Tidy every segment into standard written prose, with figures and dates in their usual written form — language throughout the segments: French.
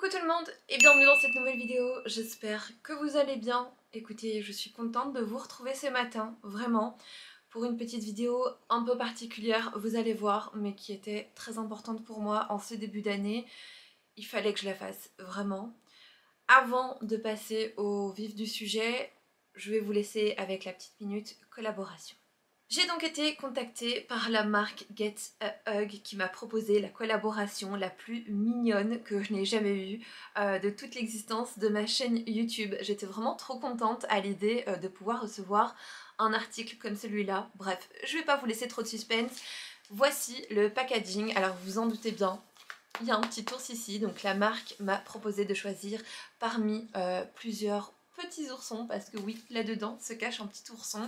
Coucou tout le monde et bienvenue dans cette nouvelle vidéo, j'espère que vous allez bien. Écoutez, je suis contente de vous retrouver ce matin, vraiment, pour une petite vidéo un peu particulière, vous allez voir, mais qui était très importante pour moi en ce début d'année. Il fallait que je la fasse, vraiment. Avant de passer au vif du sujet, je vais vous laisser avec la petite minute collaboration. J'ai donc été contactée par la marque Get a Hug qui m'a proposé la collaboration la plus mignonne que je n'ai jamais eue de toute l'existence de ma chaîne YouTube. J'étais vraiment trop contente à l'idée de pouvoir recevoir un article comme celui-là. Bref, je vais pas vous laisser trop de suspense. Voici le packaging. Alors vous vous en doutez bien, il y a un petit ours ici. Donc la marque m'a proposé de choisir parmi plusieurs petits oursons, parce que oui, là-dedans se cache un petit ourson.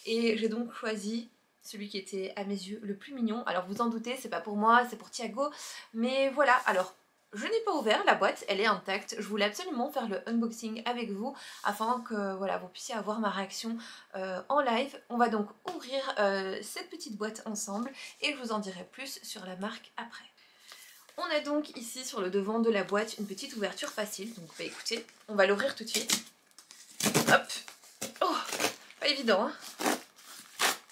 Et j'ai donc choisi celui qui était à mes yeux le plus mignon. Alors vous en doutez, c'est pas pour moi, c'est pour Thiago. Mais voilà, alors je n'ai pas ouvert la boîte, elle est intacte. Je voulais absolument faire le unboxing avec vous afin que voilà, vous puissiez avoir ma réaction en live. On va donc ouvrir cette petite boîte ensemble et je vous en dirai plus sur la marque après. On a donc ici sur le devant de la boîte une petite ouverture facile. Donc bah écoutez, on va l'ouvrir tout de suite. Hop. Oh, pas évident, hein.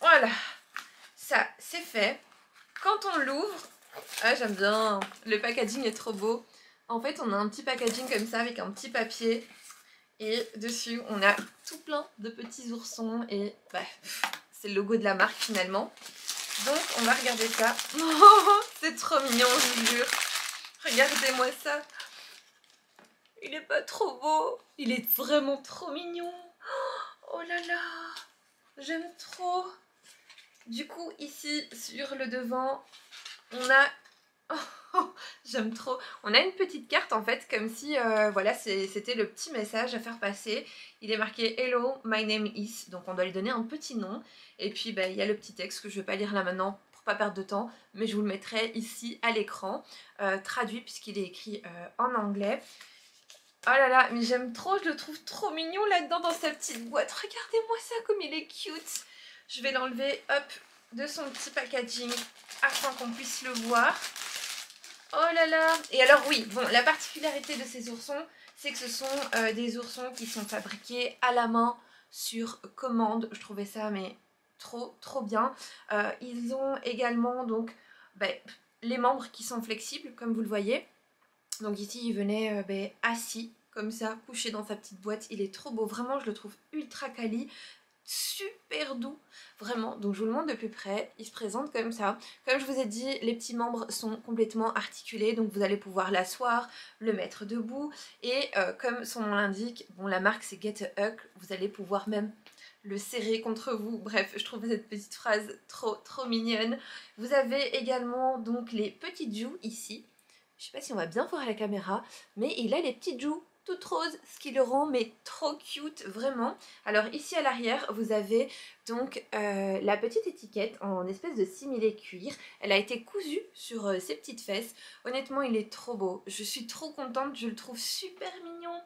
Voilà, ça c'est fait. Quand on l'ouvre, ah j'aime bien, le packaging est trop beau. En fait on a un petit packaging comme ça avec un petit papier. Et dessus on a tout plein de petits oursons. Et bah, c'est le logo de la marque finalement. Donc on va regarder ça. Oh, c'est trop mignon, je vous jure. Regardez-moi ça. Il est pas trop beau. Il est vraiment trop mignon. Oh là là, j'aime trop. Du coup ici sur le devant on a, oh, j'aime trop, on a une petite carte en fait comme si voilà c'était le petit message à faire passer. Il est marqué Hello my name is, donc on doit lui donner un petit nom. Et puis bah, il y a le petit texte que je vais pas lire là maintenant pour pas perdre de temps, mais je vous le mettrai ici à l'écran traduit puisqu'il est écrit en anglais. Oh là là, mais j'aime trop, je le trouve trop mignon là-dedans dans sa petite boîte. Regardez-moi ça comme il est cute. Je vais l'enlever, hop, de son petit packaging afin qu'on puisse le voir. Oh là là. Et alors oui, bon, la particularité de ces oursons, c'est que ce sont des oursons qui sont fabriqués à la main sur commande. Je trouvais ça mais trop bien. Ils ont également donc les membres qui sont flexibles comme vous le voyez. Donc ici il venait assis comme ça, couché dans sa petite boîte. Il est trop beau, vraiment je le trouve ultra quali, super doux, vraiment. Donc je vous le montre de plus près, il se présente comme ça. Comme je vous ai dit, les petits membres sont complètement articulés, donc vous allez pouvoir l'asseoir, le mettre debout. Et comme son nom l'indique, bon la marque c'est Get a Hug, vous allez pouvoir même le serrer contre vous. Bref, je trouve cette petite phrase trop mignonne. Vous avez également donc les petites joues ici. Je sais pas si on va bien voir à la caméra, mais il a les petites joues toutes roses, ce qui le rend mais trop cute, vraiment. Alors ici à l'arrière, vous avez donc la petite étiquette en espèce de similé cuir. Elle a été cousue sur ses petites fesses. Honnêtement, il est trop beau. Je suis trop contente, je le trouve super mignon.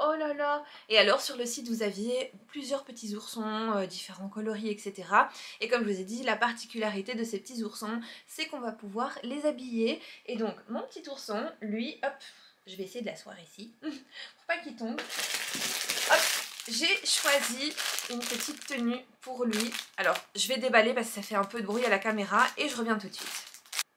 Oh là là. Et alors sur le site vous aviez plusieurs petits oursons, différents coloris, etc. Et comme je vous ai dit, la particularité de ces petits oursons, c'est qu'on va pouvoir les habiller. Et donc mon petit ourson, lui, hop, je vais essayer de l'asseoir ici, pour pas qu'il tombe. Hop, j'ai choisi une petite tenue pour lui. Alors je vais déballer parce que ça fait un peu de bruit à la caméra et je reviens tout de suite.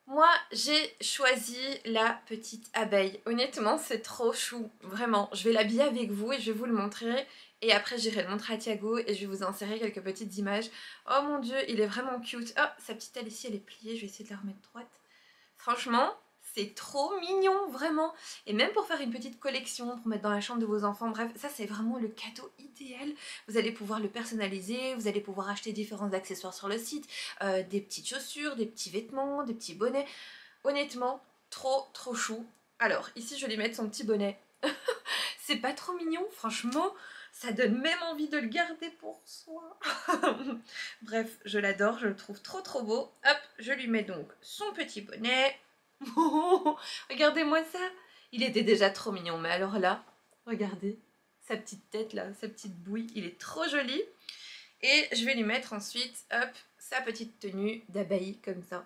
Moi, j'ai choisi la petite abeille. Honnêtement, c'est trop chou, vraiment. Je vais l'habiller avec vous et je vais vous le montrer. Et après, j'irai le montrer à Thiago et je vais vous insérer quelques petites images. Oh mon dieu, il est vraiment cute. Oh, sa petite aile ici, elle est pliée. Je vais essayer de la remettre droite. Franchement, c'est trop mignon, vraiment. Et même pour faire une petite collection, pour mettre dans la chambre de vos enfants, bref, ça c'est vraiment le cadeau idéal. Vous allez pouvoir le personnaliser, vous allez pouvoir acheter différents accessoires sur le site, des petites chaussures, des petits vêtements, des petits bonnets. Honnêtement, trop chou. Alors, ici je vais lui mettre son petit bonnet. C'est pas trop mignon, franchement. Ça donne même envie de le garder pour soi. Bref, je l'adore, je le trouve trop beau. Hop, je lui mets donc son petit bonnet. Regardez-moi ça. Il était déjà trop mignon, mais alors là, regardez, sa petite tête là, sa petite bouille, il est trop joli. Et je vais lui mettre ensuite, hop, sa petite tenue d'abeille comme ça.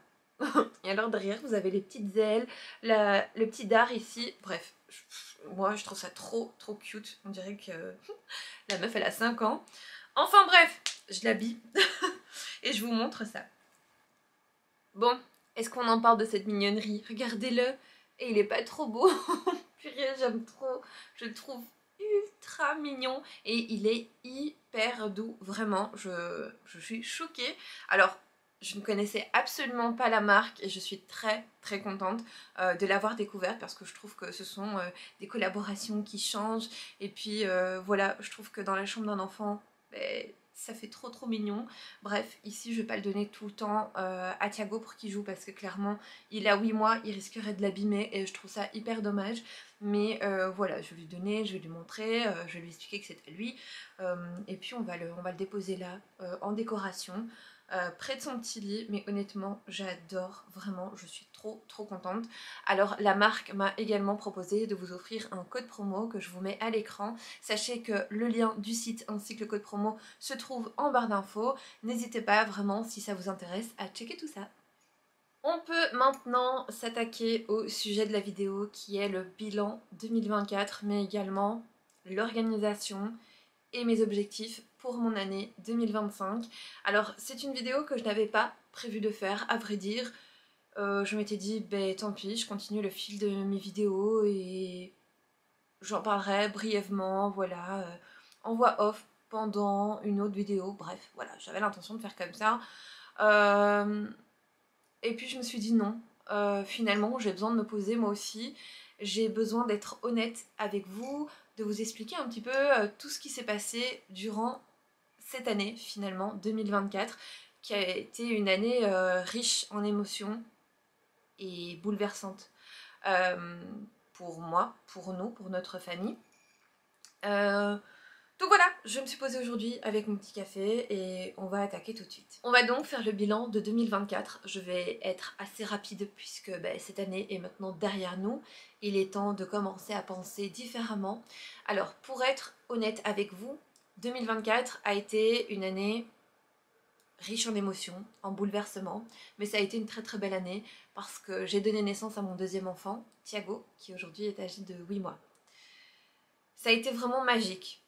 Et alors derrière, vous avez les petites ailes, le petit dard ici. Bref, moi je trouve ça trop cute. On dirait que la meuf elle a 5 ans. Enfin bref, je l'habille et je vous montre ça. Bon, est-ce qu'on en parle de cette mignonnerie? Regardez-le, et il est pas trop beau. Purée, j'aime trop, je le trouve ultra mignon et il est hyper doux, vraiment, je suis choquée. Alors, je ne connaissais absolument pas la marque et je suis très contente de l'avoir découverte parce que je trouve que ce sont des collaborations qui changent et puis voilà, je trouve que dans la chambre d'un enfant, ben, ça fait trop mignon. Bref, ici je vais pas le donner tout le temps à Thiago pour qu'il joue parce que clairement il a 8 mois, il risquerait de l'abîmer et je trouve ça hyper dommage. Mais voilà, je vais lui donner, je vais lui montrer, je vais lui expliquer que c'est à lui. Et puis on va le déposer là, en décoration, près de son petit lit. Mais honnêtement, j'adore, vraiment, je suis trop contente. Alors la marque m'a également proposé de vous offrir un code promo que je vous mets à l'écran. Sachez que le lien du site ainsi que le code promo se trouve en barre d'infos. N'hésitez pas vraiment, si ça vous intéresse, à checker tout ça. On peut maintenant s'attaquer au sujet de la vidéo qui est le bilan 2024 mais également l'organisation et mes objectifs pour mon année 2025. Alors c'est une vidéo que je n'avais pas prévu de faire, à vrai dire. Je m'étais dit ben tant pis, je continue le fil de mes vidéos et j'en parlerai brièvement, voilà, en voix off pendant une autre vidéo. Bref, voilà, j'avais l'intention de faire comme ça. Et puis je me suis dit non, finalement j'ai besoin de me poser moi aussi, j'ai besoin d'être honnête avec vous, de vous expliquer un petit peu tout ce qui s'est passé durant cette année finalement 2024, qui a été une année riche en émotions et bouleversante pour moi, pour nous, pour notre famille. Donc voilà, je me suis posée aujourd'hui avec mon petit café et on va attaquer tout de suite. On va donc faire le bilan de 2024. Je vais être assez rapide puisque cette année est maintenant derrière nous. Il est temps de commencer à penser différemment. Alors pour être honnête avec vous, 2024 a été une année riche en émotions, en bouleversements, mais ça a été une très belle année parce que j'ai donné naissance à mon deuxième enfant, Thiago, qui aujourd'hui est âgé de 8 mois. Ça a été vraiment magique.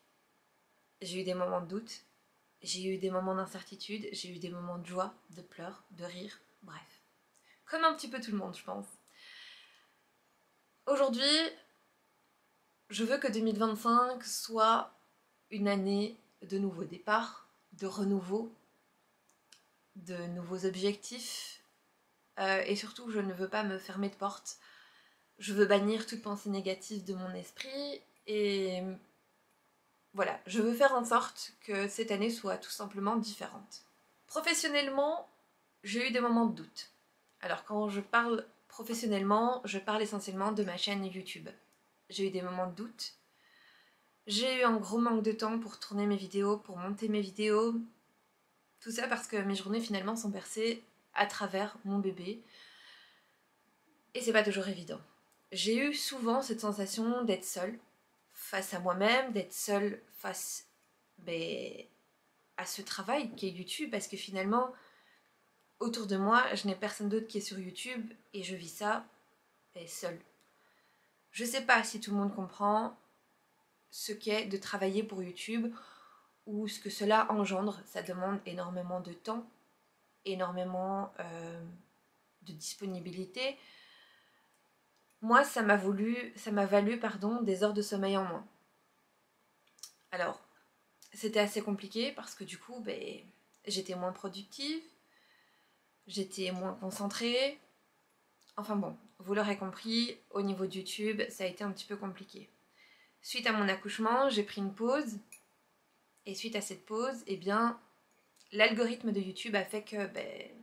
J'ai eu des moments de doute, j'ai eu des moments d'incertitude, j'ai eu des moments de joie, de pleurs, de rire, bref. Comme un petit peu tout le monde, je pense. Aujourd'hui, je veux que 2025 soit une année de nouveaux départs, de renouveau, de nouveaux objectifs. Et surtout, je ne veux pas me fermer de porte. Je veux bannir toute pensée négative de mon esprit et voilà, je veux faire en sorte que cette année soit tout simplement différente. Professionnellement, j'ai eu des moments de doute. Alors quand je parle professionnellement, je parle essentiellement de ma chaîne YouTube. J'ai eu des moments de doute. J'ai eu un gros manque de temps pour tourner mes vidéos, pour monter mes vidéos. Tout ça parce que mes journées finalement sont bercées à travers mon bébé. Et c'est pas toujours évident. J'ai eu souvent cette sensation d'être seule face à moi-même, d'être seule face à ce travail qui est YouTube, parce que finalement, autour de moi, je n'ai personne d'autre qui est sur YouTube et je vis ça seule. Je sais pas si tout le monde comprend ce qu'est de travailler pour YouTube ou ce que cela engendre. Ça demande énormément de temps, énormément de disponibilité. Moi, ça m'a valu des heures de sommeil en moins. Alors, c'était assez compliqué parce que du coup, j'étais moins productive, j'étais moins concentrée. Enfin bon, vous l'aurez compris, au niveau de YouTube, ça a été un petit peu compliqué. Suite à mon accouchement, j'ai pris une pause. Et suite à cette pause, eh bien, l'algorithme de YouTube a fait que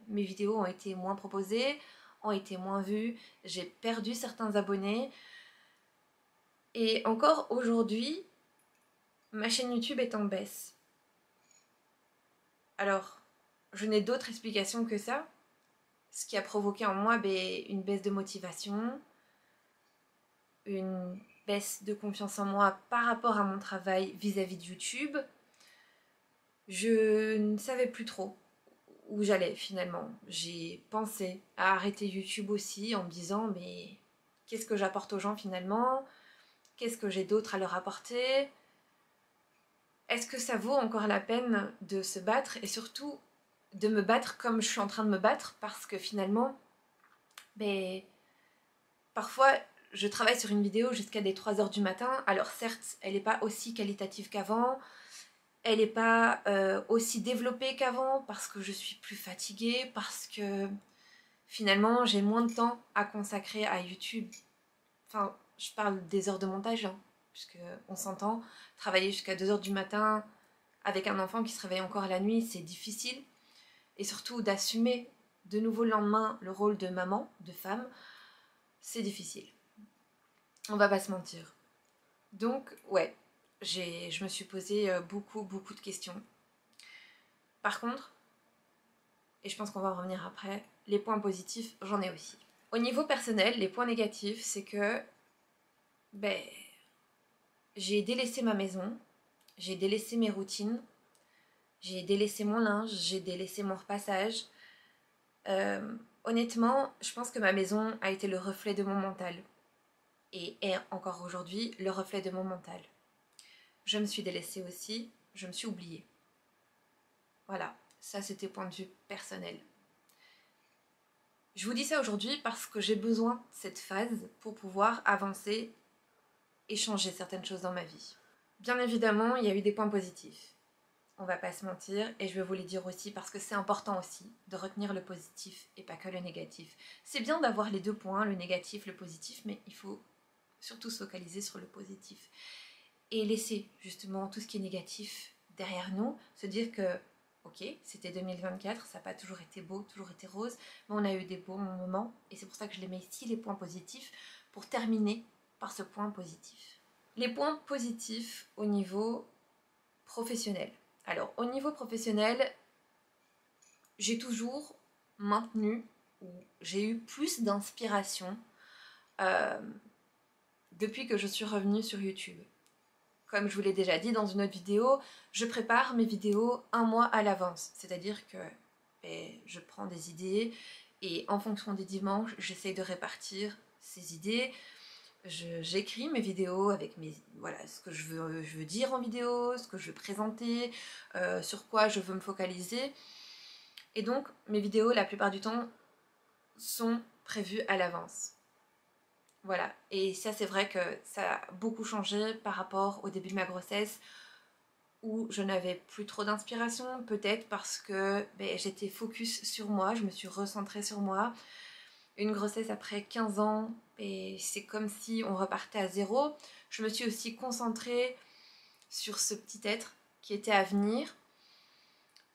mes vidéos ont été moins proposées, ont été moins vues, j'ai perdu certains abonnés. Et encore aujourd'hui, ma chaîne YouTube est en baisse. Alors, je n'ai d'autre explication que ça, ce qui a provoqué en moi une baisse de motivation, une baisse de confiance en moi par rapport à mon travail vis-à-vis de YouTube. Je ne savais plus trop où j'allais finalement. J'ai pensé à arrêter YouTube aussi en me disant mais qu'est-ce que j'apporte aux gens finalement? Qu'est-ce que j'ai d'autre à leur apporter? Est-ce que ça vaut encore la peine de se battre et surtout de me battre comme je suis en train de me battre? Parce que finalement, ben, parfois je travaille sur une vidéo jusqu'à des 3 heures du matin. Alors certes, elle n'est pas aussi qualitative qu'avant, elle n'est pas aussi développée qu'avant parce que je suis plus fatiguée, parce que finalement j'ai moins de temps à consacrer à YouTube. Enfin, je parle des heures de montage, hein, puisque on s'entend, travailler jusqu'à 2 heures du matin avec un enfant qui se réveille encore la nuit, c'est difficile. Et surtout d'assumer de nouveau le lendemain le rôle de maman, de femme, c'est difficile. On va pas se mentir. Donc, ouais, je me suis posé beaucoup de questions. Par contre, et je pense qu'on va en revenir après, les points positifs, j'en ai aussi. Au niveau personnel, les points négatifs, c'est que ben, j'ai délaissé ma maison, j'ai délaissé mes routines, j'ai délaissé mon linge, j'ai délaissé mon repassage. Honnêtement, je pense que ma maison a été le reflet de mon mental. Et est encore aujourd'hui le reflet de mon mental. Je me suis délaissée aussi, je me suis oubliée. Voilà, ça c'était point de vue personnel. Je vous dis ça aujourd'hui parce que j'ai besoin de cette phase pour pouvoir avancer et changer certaines choses dans ma vie. Bien évidemment, il y a eu des points positifs. On va pas se mentir, et je vais vous les dire aussi parce que c'est important aussi de retenir le positif et pas que le négatif. C'est bien d'avoir les deux points, le négatif, le positif, mais il faut surtout se focaliser sur le positif. Et laisser justement tout ce qui est négatif derrière nous, se dire que ok, c'était 2024, ça n'a pas toujours été beau, toujours été rose, mais on a eu des bons moments, et c'est pour ça que je les mets ici, les points positifs, pour terminer par ce point positif. Les points positifs au niveau professionnel. Alors, au niveau professionnel, j'ai toujours maintenu, ou j'ai eu plus d'inspiration depuis que je suis revenue sur YouTube. Comme je vous l'ai déjà dit dans une autre vidéo, je prépare mes vidéos un mois à l'avance. C'est-à-dire que je prends des idées et en fonction des dimanches, j'essaye de répartir ces idées. J'écris mes vidéos avec voilà, ce que je veux dire en vidéo, ce que je veux présenter, sur quoi je veux me focaliser. Et donc, mes vidéos, la plupart du temps, sont prévues à l'avance. Voilà, et ça c'est vrai que ça a beaucoup changé par rapport au début de ma grossesse où je n'avais plus trop d'inspiration, peut-être parce que j'étais focus sur moi, je me suis recentrée sur moi. Une grossesse après 15 ans, et c'est comme si on repartait à zéro. Je me suis aussi concentrée sur ce petit être qui était à venir.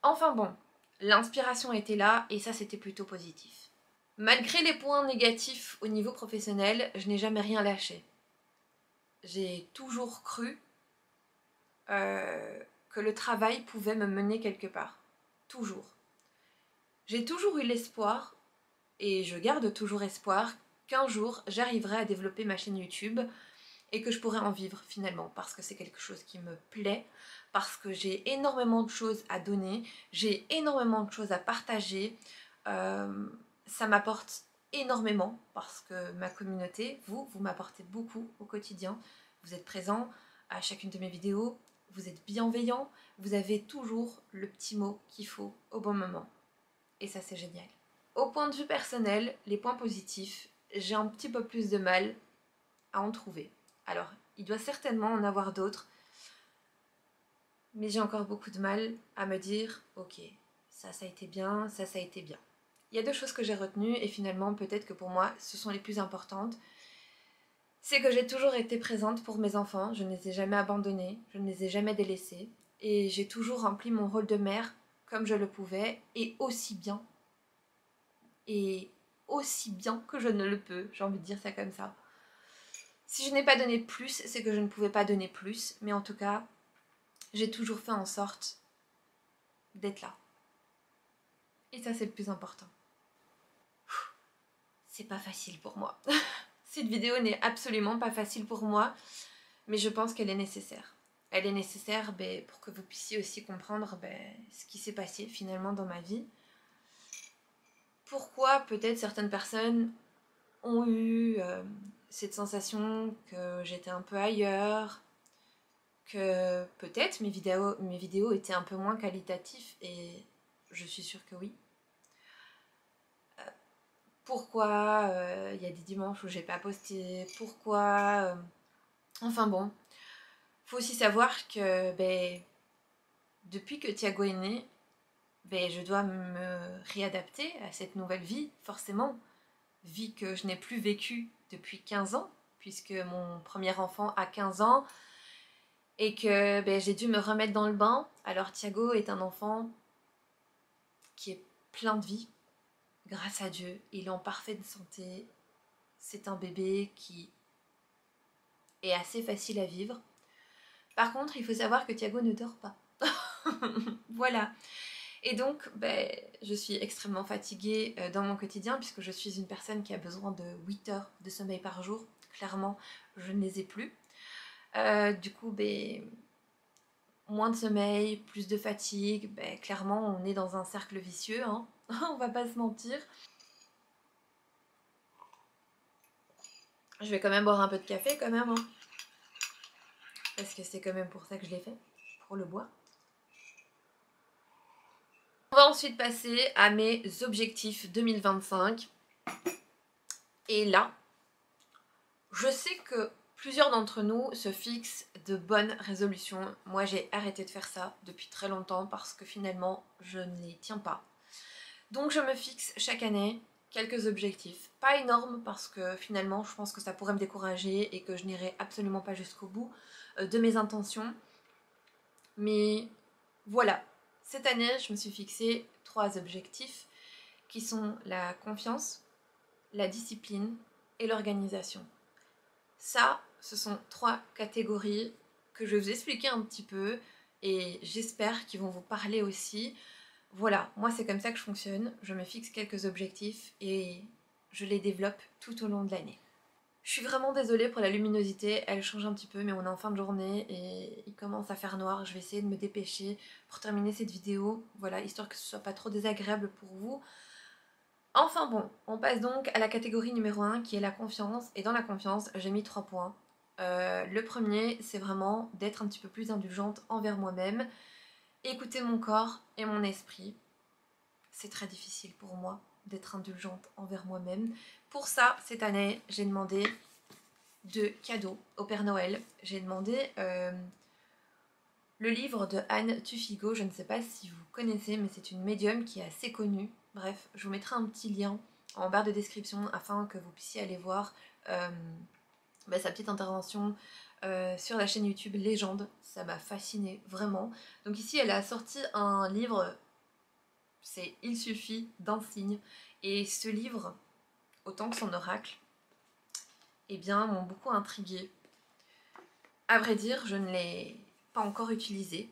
Enfin bon, l'inspiration était là et ça c'était plutôt positif. Malgré les points négatifs au niveau professionnel, je n'ai jamais rien lâché. J'ai toujours cru que le travail pouvait me mener quelque part. Toujours. J'ai toujours eu l'espoir, et je garde toujours espoir, qu'un jour j'arriverai à développer ma chaîne YouTube et que je pourrai en vivre finalement, parce que c'est quelque chose qui me plaît, parce que j'ai énormément de choses à donner, j'ai énormément de choses à partager. Ça m'apporte énormément parce que ma communauté, vous m'apportez beaucoup au quotidien. Vous êtes présents à chacune de mes vidéos, vous êtes bienveillants, vous avez toujours le petit mot qu'il faut au bon moment. Et ça c'est génial. Au point de vue personnel, les points positifs, j'ai un petit peu plus de mal à en trouver. Alors, il doit certainement en avoir d'autres, mais j'ai encore beaucoup de mal à me dire, ok, ça a été bien, ça a été bien. Il y a deux choses que j'ai retenues et finalement peut-être que pour moi ce sont les plus importantes. C'est que j'ai toujours été présente pour mes enfants, je ne les ai jamais abandonnés, je ne les ai jamais délaissés et j'ai toujours rempli mon rôle de mère comme je le pouvais et aussi bien que je ne le peux, j'ai envie de dire ça comme ça. Si je n'ai pas donné plus, c'est que je ne pouvais pas donner plus, mais en tout cas, j'ai toujours fait en sorte d'être là. Et ça c'est le plus important. C'est pas facile pour moi. Cette vidéo n'est absolument pas facile pour moi, mais je pense qu'elle est nécessaire. Elle est nécessaire pour que vous puissiez aussi comprendre ce qui s'est passé finalement dans ma vie. Pourquoi peut-être certaines personnes ont eu cette sensation que j'étais un peu ailleurs, que peut-être mes vidéos étaient un peu moins qualitatives, et je suis sûre que oui. Pourquoi il y a des dimanches où j'ai pas posté, pourquoi... Enfin bon, faut aussi savoir que depuis que Thiago est né, je dois me réadapter à cette nouvelle vie, forcément. Vie que je n'ai plus vécue depuis 15 ans, puisque mon premier enfant a 15 ans, et que j'ai dû me remettre dans le bain. Alors Thiago est un enfant qui est plein de vie, grâce à Dieu. Il est en parfaite santé. C'est un bébé qui est assez facile à vivre. Par contre, il faut savoir que Thiago ne dort pas. Voilà. Et donc, je suis extrêmement fatiguée dans mon quotidien, puisque je suis une personne qui a besoin de 8 heures de sommeil par jour. Clairement, je ne les ai plus. Du coup, moins de sommeil, plus de fatigue. Clairement, on est dans un cercle vicieux, hein. On va pas se mentir. Je vais quand même boire un peu de café quand même, hein. Parce que c'est quand même pour ça que je l'ai fait, pour le boire. On va ensuite passer à mes objectifs 2025. Et là, je sais que plusieurs d'entre nous se fixent de bonnes résolutions. Moi, j'ai arrêté de faire ça depuis très longtemps parce que finalement, je ne les tiens pas. Donc, je me fixe chaque année quelques objectifs. Pas énormes parce que finalement, je pense que ça pourrait me décourager et que je n'irai absolument pas jusqu'au bout de mes intentions. Mais voilà, cette année, je me suis fixé 3 objectifs qui sont la confiance, la discipline et l'organisation. Ça, ce sont 3 catégories que je vais vous expliquer un petit peu et j'espère qu'ils vont vous parler aussi. Voilà, moi c'est comme ça que je fonctionne, je me fixe quelques objectifs et je les développe tout au long de l'année. Je suis vraiment désolée pour la luminosité, elle change un petit peu, mais on est en fin de journée et il commence à faire noir. Je vais essayer de me dépêcher pour terminer cette vidéo, voilà, histoire que ce soit pas trop désagréable pour vous. Enfin bon, on passe donc à la catégorie numéro 1 qui est la confiance, et dans la confiance, j'ai mis 3 points. Le premier, c'est vraiment d'être un petit peu plus indulgente envers moi-même, écouter mon corps et mon esprit. C'est très difficile pour moi d'être indulgente envers moi-même. Pour ça, cette année, j'ai demandé 2 cadeaux au Père Noël. J'ai demandé le livre de Anne Tuffigo. Je ne sais pas si vous connaissez, mais c'est une médium qui est assez connue. Bref, je vous mettrai un petit lien en barre de description afin que vous puissiez aller voir sa petite intervention sur la chaîne YouTube Légende. Ça m'a fascinée, vraiment. Donc ici, elle a sorti un livre, c'est Il suffit d'un signe. Et ce livre, autant que son oracle, m'ont beaucoup intriguée. À vrai dire, je ne l'ai pas encore utilisé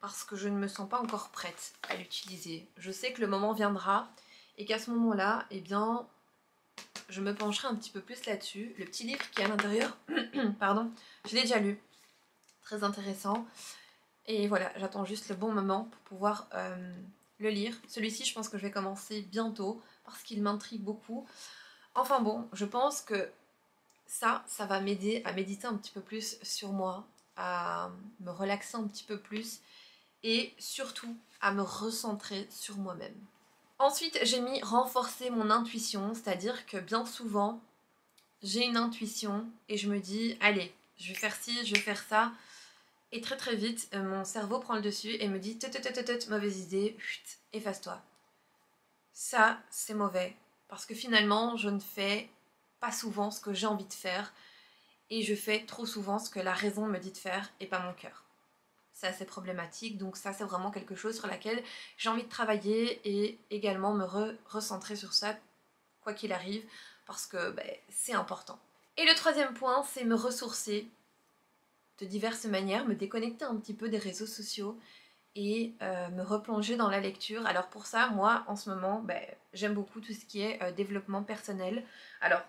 parce que je ne me sens pas encore prête à l'utiliser. Je sais que le moment viendra et qu'à ce moment-là, je me pencherai un petit peu plus là-dessus. Le petit livre qui est à l'intérieur, pardon, je l'ai déjà lu. Très intéressant. Et voilà, j'attends juste le bon moment pour pouvoir le lire. Celui-ci, je pense que je vais commencer bientôt parce qu'il m'intrigue beaucoup. Enfin bon, je pense que ça va m'aider à méditer un petit peu plus sur moi, à me relaxer un petit peu plus et surtout à me recentrer sur moi-même. Ensuite, j'ai mis renforcer mon intuition, c'est-à-dire que bien souvent, j'ai une intuition et je me dis, allez, je vais faire ci, je vais faire ça. Et très très vite, mon cerveau prend le dessus et me dit, mauvaise idée, chut, efface-toi. Ça, c'est mauvais, parce que finalement, je ne fais pas souvent ce que j'ai envie de faire et je fais trop souvent ce que la raison me dit de faire et pas mon cœur. C'est assez problématique, donc ça c'est vraiment quelque chose sur laquelle j'ai envie de travailler et également me recentrer sur ça quoi qu'il arrive parce que c'est important. Et le troisième point, c'est me ressourcer de diverses manières, me déconnecter un petit peu des réseaux sociaux et me replonger dans la lecture. Alors pour ça, moi en ce moment, j'aime beaucoup tout ce qui est développement personnel. Alors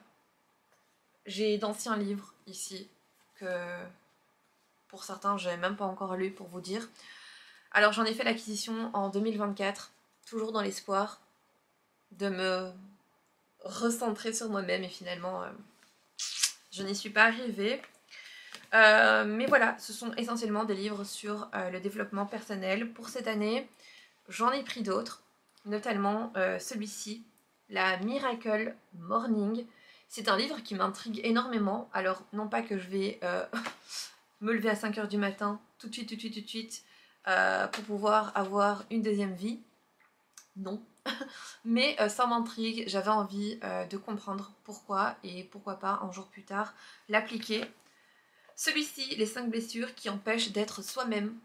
j'ai d'anciens livres ici que pour certains j'ai même pas encore lu pour vous dire. Alors j'en ai fait l'acquisition en 2024, toujours dans l'espoir de me recentrer sur moi-même et finalement je n'y suis pas arrivée. Mais voilà, ce sont essentiellement des livres sur le développement personnel. Pour cette année, j'en ai pris d'autres, notamment celui-ci, la Miracle Morning. C'est un livre qui m'intrigue énormément. Alors, non pas que je vais me lever à 5 h du matin, tout de suite, pour pouvoir avoir une deuxième vie. Non. Mais ça m'intrigue, j'avais envie de comprendre pourquoi et pourquoi pas un jour plus tard l'appliquer. Celui-ci, les 5 blessures qui empêchent d'être soi-même.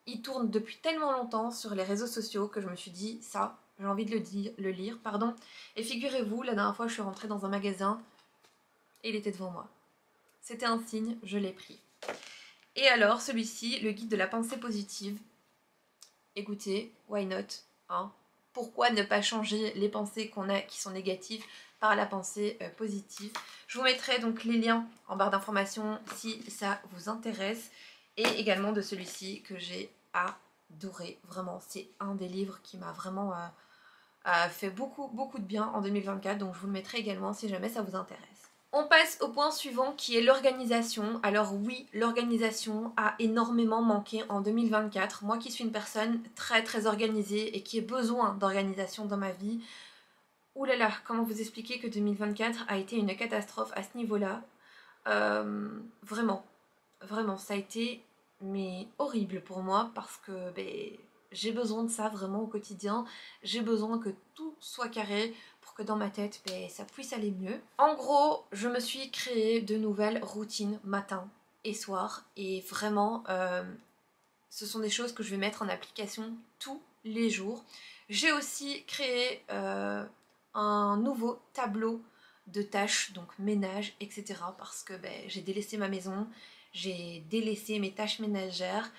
Il tourne depuis tellement longtemps sur les réseaux sociaux que je me suis dit ça, j'ai envie de le lire. Pardon. Et figurez-vous, la dernière fois je suis rentrée dans un magasin et il était devant moi. C'était un signe, je l'ai pris. Et alors celui-ci, le guide de la pensée positive. Écoutez, why not, hein? Pourquoi ne pas changer les pensées qu'on a qui sont négatives par la pensée positive? Je vous mettrai donc les liens en barre d'informations si ça vous intéresse. Et également de celui-ci que j'ai adoré. Vraiment, c'est un des livres qui m'a vraiment fait beaucoup de bien en 2024. Donc je vous le mettrai également si jamais ça vous intéresse. On passe au point suivant qui est l'organisation. Alors oui, l'organisation a énormément manqué en 2024. Moi qui suis une personne très organisée et qui ai besoin d'organisation dans ma vie, oulala, comment vous expliquer que 2024 a été une catastrophe à ce niveau-là? Vraiment, ça a été mais horrible pour moi parce que j'ai besoin de ça vraiment au quotidien. J'ai besoin que tout soit carré pour que dans ma tête ça puisse aller mieux. En gros, je me suis créé de nouvelles routines matin et soir et vraiment ce sont des choses que je vais mettre en application tous les jours. J'ai aussi créé un nouveau tableau de tâches, donc ménage, etc. parce que j'ai délaissé ma maison, j'ai délaissé mes tâches ménagères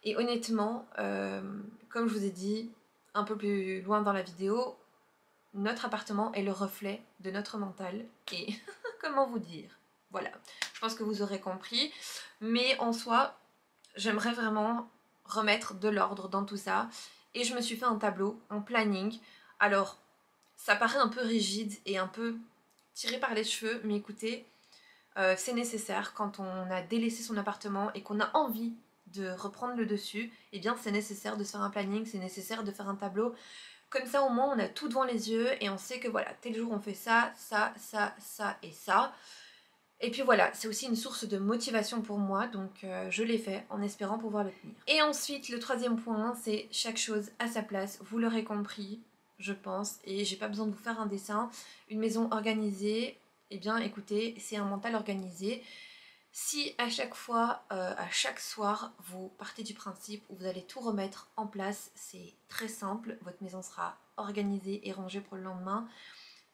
et honnêtement, comme je vous ai dit un peu plus loin dans la vidéo, notre appartement est le reflet de notre mental et comment vous dire, voilà, je pense que vous aurez compris, mais en soi, j'aimerais vraiment remettre de l'ordre dans tout ça et je me suis fait un tableau, un planning. Alors, ça paraît un peu rigide et un peu tiré par les cheveux, mais écoutez, c'est nécessaire quand on a délaissé son appartement et qu'on a envie de reprendre le dessus, eh bien c'est nécessaire de se faire un planning, c'est nécessaire de faire un tableau. Comme ça au moins on a tout devant les yeux et on sait que voilà, tel jour on fait ça, ça, ça, ça et ça. Et puis voilà, c'est aussi une source de motivation pour moi, donc je l'ai fait en espérant pouvoir le tenir. Et ensuite, le troisième point, c'est chaque chose à sa place. Vous l'aurez compris, je pense, et j'ai pas besoin de vous faire un dessin. Une maison organisée, eh bien écoutez, c'est un mental organisé. Si à chaque fois, à chaque soir, vous partez du principe où vous allez tout remettre en place, c'est très simple, votre maison sera organisée et rangée pour le lendemain.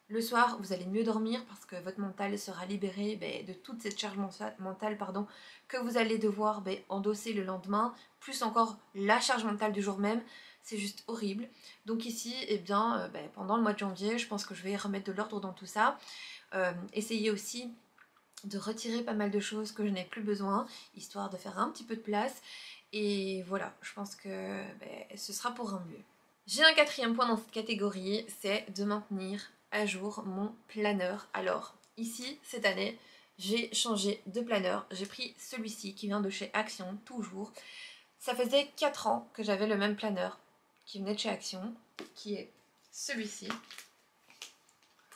Le soir, vous allez mieux dormir parce que votre mental sera libéré de toute cette charge mentale que vous allez devoir endosser le lendemain, plus encore la charge mentale du jour même. C'est juste horrible. Donc ici, pendant le mois de janvier, je pense que je vais remettre de l'ordre dans tout ça. Essayer aussi de retirer pas mal de choses que je n'ai plus besoin, histoire de faire un petit peu de place. Et voilà, je pense que ce sera pour un mieux. J'ai un quatrième point dans cette catégorie, c'est de maintenir à jour mon planeur. Alors ici, cette année, j'ai changé de planeur. J'ai pris celui-ci qui vient de chez Action, toujours. Ça faisait 4 ans que j'avais le même planeur qui venait de chez Action, qui est celui-ci.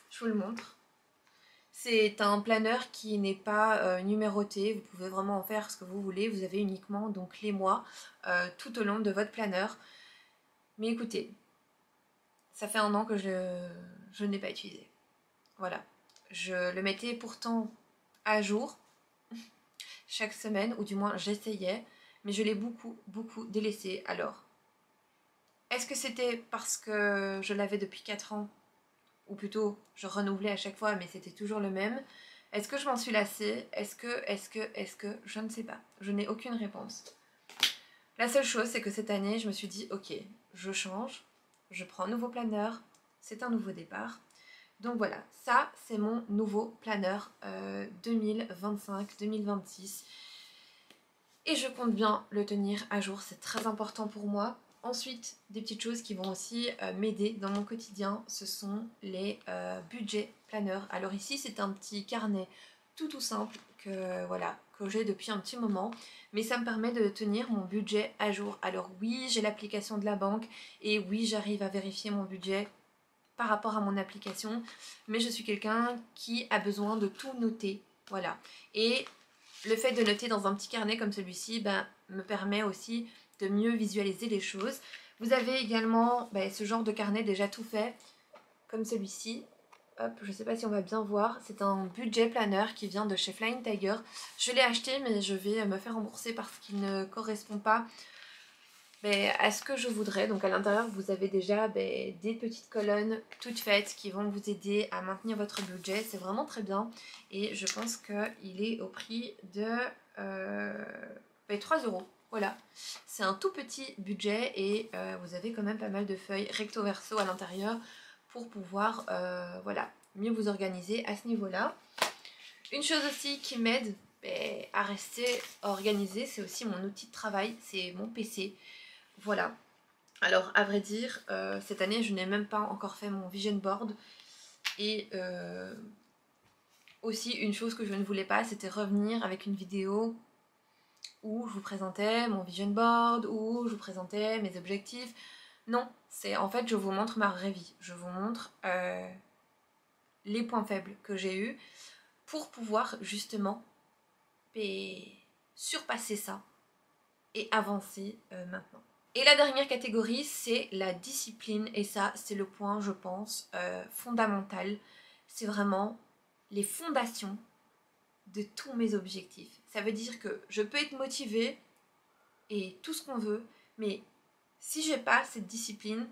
Je vous le montre. C'est un planeur qui n'est pas numéroté, vous pouvez vraiment en faire ce que vous voulez. Vous avez uniquement donc les mois tout au long de votre planeur. Mais écoutez, ça fait 1 an que je ne l'ai pas utilisé. Voilà. Je le mettais pourtant à jour chaque semaine, ou du moins j'essayais, mais je l'ai beaucoup délaissé. Alors, est-ce que c'était parce que je l'avais depuis 4 ans, ou plutôt je renouvelais à chaque fois, mais c'était toujours le même? Est-ce que je m'en suis lassée? Est-ce que je ne sais pas. Je n'ai aucune réponse. La seule chose, c'est que cette année, je me suis dit, ok, je change, je prends un nouveau planeur, c'est un nouveau départ. Donc voilà, ça c'est mon nouveau planeur 2025-2026. Et je compte bien le tenir à jour, c'est très important pour moi. Ensuite, des petites choses qui vont aussi m'aider dans mon quotidien, ce sont les budgets planeurs. Alors ici, c'est un petit carnet tout simple que voilà, que j'ai depuis un petit moment, mais ça me permet de tenir mon budget à jour. Alors oui, j'ai l'application de la banque et oui, j'arrive à vérifier mon budget par rapport à mon application, mais je suis quelqu'un qui a besoin de tout noter, voilà. Et le fait de noter dans un petit carnet comme celui-ci me permet aussi de mieux visualiser les choses. Vous avez également ce genre de carnet déjà tout fait, comme celui-ci. Hop, je sais pas si on va bien voir, c'est un budget planner qui vient de chez Flying Tiger. Je l'ai acheté mais je vais me faire rembourser parce qu'il ne correspond pas à ce que je voudrais. Donc à l'intérieur vous avez déjà des petites colonnes toutes faites qui vont vous aider à maintenir votre budget. C'est vraiment très bien et je pense qu'il est au prix de 3 €. Voilà, c'est un tout petit budget et vous avez quand même pas mal de feuilles recto verso à l'intérieur pour pouvoir voilà, mieux vous organiser à ce niveau-là. Une chose aussi qui m'aide à rester organisée, c'est aussi mon outil de travail, c'est mon PC. Voilà. Alors à vrai dire, cette année je n'ai même pas encore fait mon vision board. Et aussi une chose que je ne voulais pas, c'était revenir avec une vidéo où je vous présentais mon vision board, où je vous présentais mes objectifs. Non, c'est en fait je vous montre ma vraie vie. Je vous montre les points faibles que j'ai eus pour pouvoir justement surpasser ça et avancer maintenant. Et la dernière catégorie, c'est la discipline. Et ça, c'est le point, je pense, fondamental. C'est vraiment les fondations de tous mes objectifs. Ça veut dire que je peux être motivée et tout ce qu'on veut, mais si j'ai pas cette discipline,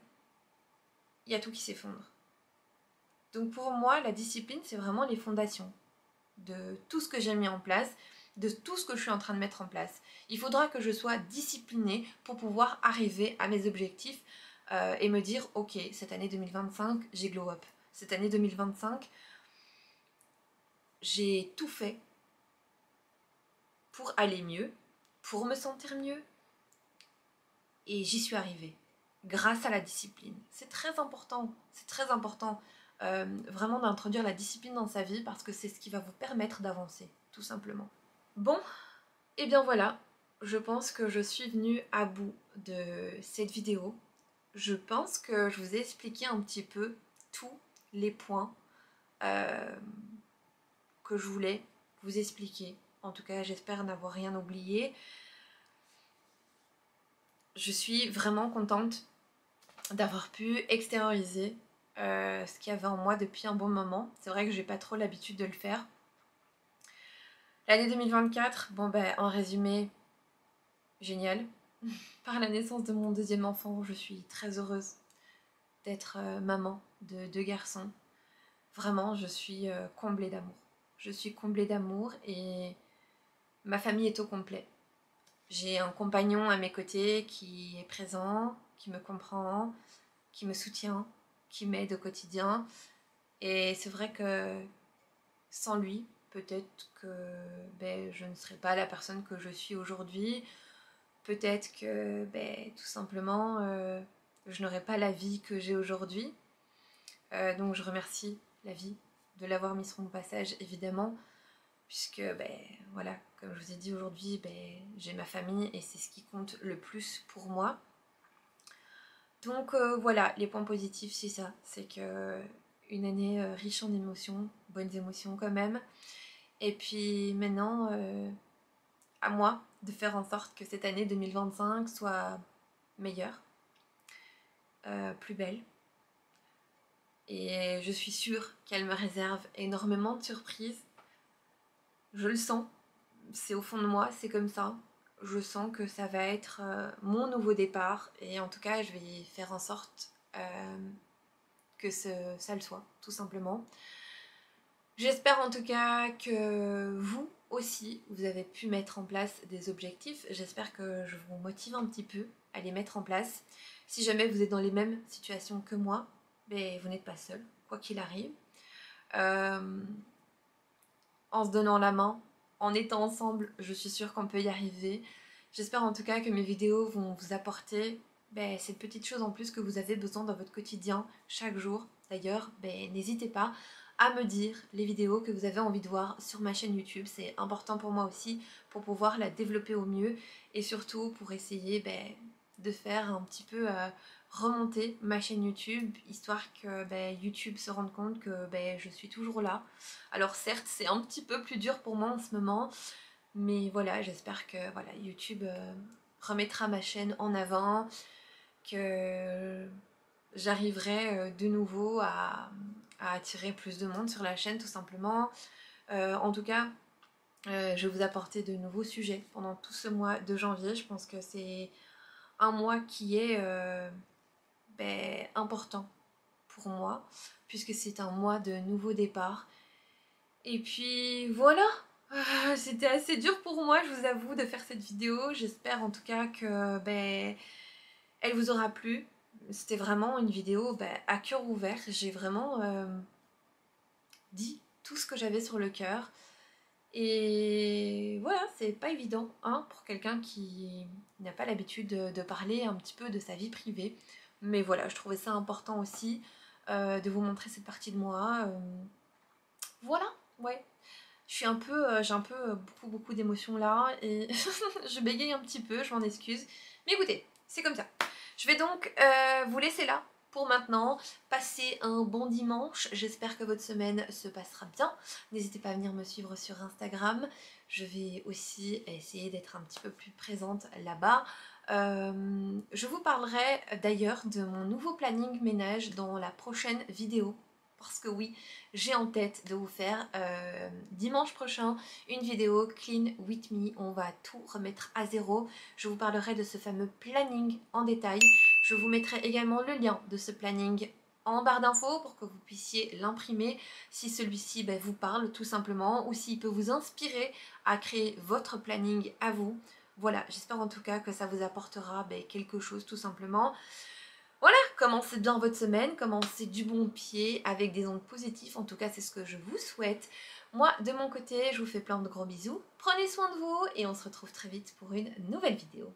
il y a tout qui s'effondre. Donc pour moi, la discipline, c'est vraiment les fondations de tout ce que j'ai mis en place, de tout ce que je suis en train de mettre en place. Il faudra que je sois disciplinée pour pouvoir arriver à mes objectifs et me dire, ok, cette année 2025, j'ai glow up. Cette année 2025, j'ai tout fait pour aller mieux, pour me sentir mieux, et j'y suis arrivée grâce à la discipline. C'est très important, vraiment d'introduire la discipline dans sa vie parce que c'est ce qui va vous permettre d'avancer, tout simplement. Bon, et bien voilà, je pense que je suis venue à bout de cette vidéo. Je pense que je vous ai expliqué un petit peu tous les points que je voulais vous expliquer. En tout cas, j'espère n'avoir rien oublié. Je suis vraiment contente d'avoir pu extérioriser ce qu'il y avait en moi depuis un bon moment. C'est vrai que j'ai pas trop l'habitude de le faire. L'année 2024, en résumé, génial. Par la naissance de mon deuxième enfant, je suis très heureuse d'être maman de 2 garçons. Vraiment, je suis comblée d'amour. Je suis comblée d'amour et ma famille est au complet. J'ai un compagnon à mes côtés qui est présent, qui me comprend, qui me soutient, qui m'aide au quotidien. Et c'est vrai que sans lui, peut-être que je ne serais pas la personne que je suis aujourd'hui. Peut-être que tout simplement je n'aurais pas la vie que j'ai aujourd'hui. Donc je remercie la vie de l'avoir mis sur mon passage évidemment, puisque voilà, comme je vous ai dit aujourd'hui, j'ai ma famille et c'est ce qui compte le plus pour moi. Donc voilà, les points positifs c'est ça, c'est que une année riche en émotions, bonnes émotions quand même. Et puis maintenant, à moi de faire en sorte que cette année 2025 soit meilleure, plus belle. Et je suis sûre qu'elle me réserve énormément de surprises. Je le sens, c'est au fond de moi, c'est comme ça. Je sens que ça va être mon nouveau départ et en tout cas je vais faire en sorte que ça le soit, tout simplement. J'espère en tout cas que vous aussi, vous avez pu mettre en place des objectifs. J'espère que je vous motive un petit peu à les mettre en place. Si jamais vous êtes dans les mêmes situations que moi, vous n'êtes pas seul, quoi qu'il arrive. En se donnant la main, en étant ensemble, je suis sûre qu'on peut y arriver. J'espère en tout cas que mes vidéos vont vous apporter cette petite chose en plus que vous avez besoin dans votre quotidien chaque jour. D'ailleurs, n'hésitez pas à me dire les vidéos que vous avez envie de voir sur ma chaîne YouTube. C'est important pour moi aussi pour pouvoir la développer au mieux et surtout pour essayer de faire un petit peu remonter ma chaîne YouTube, histoire que YouTube se rende compte que je suis toujours là. Alors certes c'est un petit peu plus dur pour moi en ce moment, mais voilà, j'espère que voilà, YouTube remettra ma chaîne en avant, que j'arriverai de nouveau à attirer plus de monde sur la chaîne tout simplement. En tout cas, je vais vous apporter de nouveaux sujets pendant tout ce mois de janvier. Je pense que c'est un mois qui est important pour moi, puisque c'est un mois de nouveau départ. Et puis voilà, c'était assez dur pour moi, je vous avoue, de faire cette vidéo. J'espère en tout cas que elle vous aura plu. C'était vraiment une vidéo à cœur ouvert. J'ai vraiment dit tout ce que j'avais sur le cœur. Et voilà, c'est pas évident hein, pour quelqu'un qui n'a pas l'habitude de parler un petit peu de sa vie privée. Mais voilà, je trouvais ça important aussi de vous montrer cette partie de moi. Voilà, ouais. J'ai un peu beaucoup d'émotions là et je bégaye un petit peu, je m'en excuse. Mais écoutez, c'est comme ça. Je vais donc vous laisser là pour maintenant. Passez un bon dimanche. J'espère que votre semaine se passera bien. N'hésitez pas à venir me suivre sur Instagram. Je vais aussi essayer d'être un petit peu plus présente là-bas. Je vous parlerai d'ailleurs de mon nouveau planning ménage dans la prochaine vidéo. Parce que oui, j'ai en tête de vous faire dimanche prochain une vidéo clean with me. On va tout remettre à zéro. Je vous parlerai de ce fameux planning en détail. Je vous mettrai également le lien de ce planning en barre d'infos pour que vous puissiez l'imprimer si celui-ci vous parle tout simplement ou s'il peut vous inspirer à créer votre planning à vous. Voilà, j'espère en tout cas que ça vous apportera quelque chose tout simplement. Voilà, commencez bien votre semaine, commencez du bon pied avec des ondes positives, en tout cas c'est ce que je vous souhaite. Moi de mon côté, je vous fais plein de gros bisous, prenez soin de vous et on se retrouve très vite pour une nouvelle vidéo.